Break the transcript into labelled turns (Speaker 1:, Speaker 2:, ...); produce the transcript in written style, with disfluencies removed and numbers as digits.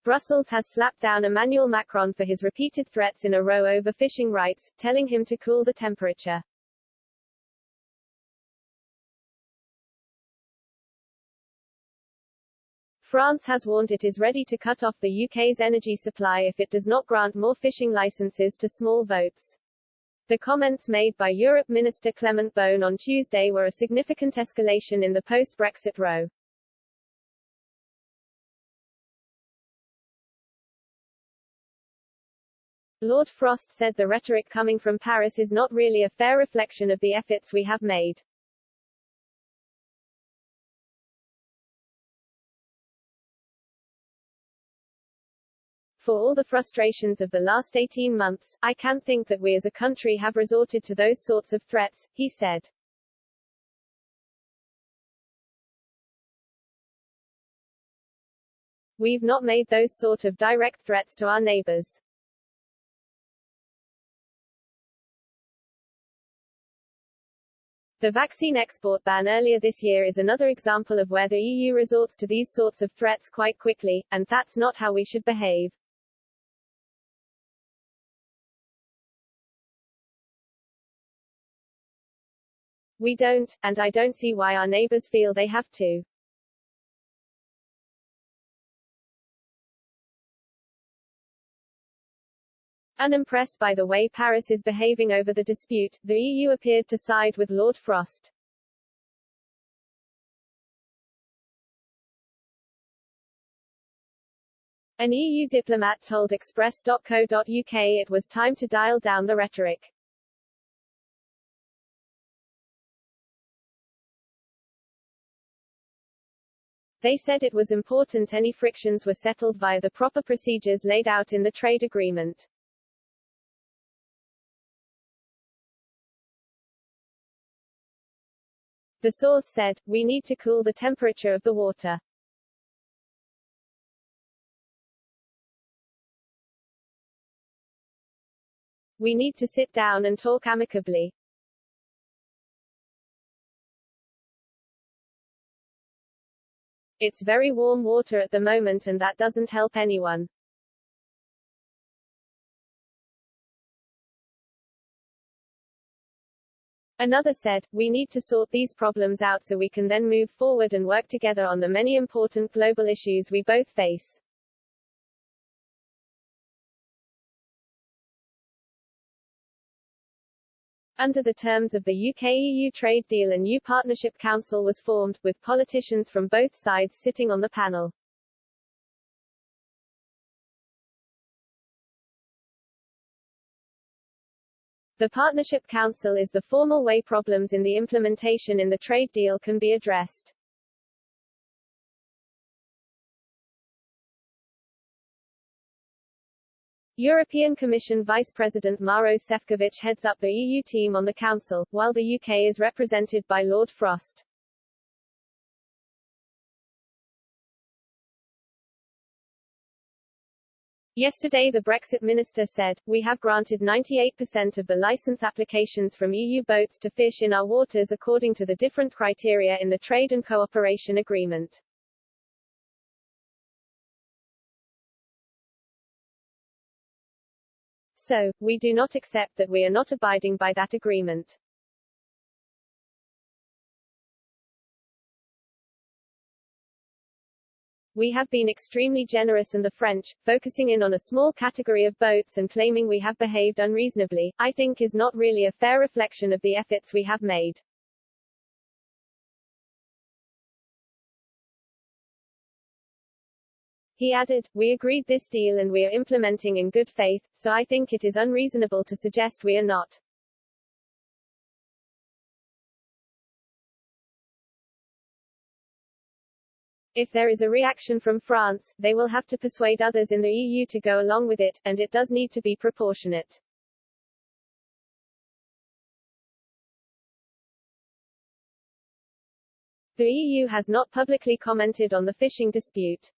Speaker 1: Brussels has slapped down Emmanuel Macron for his repeated threats in a row over fishing rights, telling him to cool the temperature. France has warned it is ready to cut off the UK's energy supply if it does not grant more fishing licenses to small boats. The comments made by Europe Minister Clement Beaune on Tuesday were a significant escalation in the post-Brexit row. Lord Frost said the rhetoric coming from Paris is not really a fair reflection of the efforts we have made. For all the frustrations of the last 18 months, I can't think that we as a country have resorted to those sorts of threats, he said. We've not made those sort of direct threats to our neighbors. The vaccine export ban earlier this year is another example of where the EU resorts to these sorts of threats quite quickly, and that's not how we should behave. We don't, and I don't see why our neighbors feel they have to. Unimpressed by the way Paris is behaving over the dispute, the EU appeared to side with Lord Frost. An EU diplomat told Express.co.uk it was time to dial down the rhetoric. They said it was important any frictions were settled via the proper procedures laid out in the trade agreement. The source said, "We need to cool the temperature of the water. We need to sit down and talk amicably. It's very warm water at the moment and that doesn't help anyone." Another said, "We need to sort these problems out so we can then move forward and work together on the many important global issues we both face." Under the terms of the UK-EU trade deal, a new partnership council was formed, with politicians from both sides sitting on the panel. The Partnership Council is the formal way problems in the implementation in the trade deal can be addressed. European Commission Vice President Maros Šefčovič heads up the EU team on the Council, while the UK is represented by Lord Frost. Yesterday the Brexit minister said, "We have granted 98% of the licence applications from EU boats to fish in our waters according to the different criteria in the Trade and Cooperation Agreement." So, we do not accept that we are not abiding by that agreement. We have been extremely generous, and the French, focusing in on a small category of boats and claiming we have behaved unreasonably, I think is not really a fair reflection of the efforts we have made. He added, "We agreed this deal and we are implementing in good faith, so I think it is unreasonable to suggest we are not." If there is a reaction from France, they will have to persuade others in the EU to go along with it, and it does need to be proportionate. The EU has not publicly commented on the fishing dispute.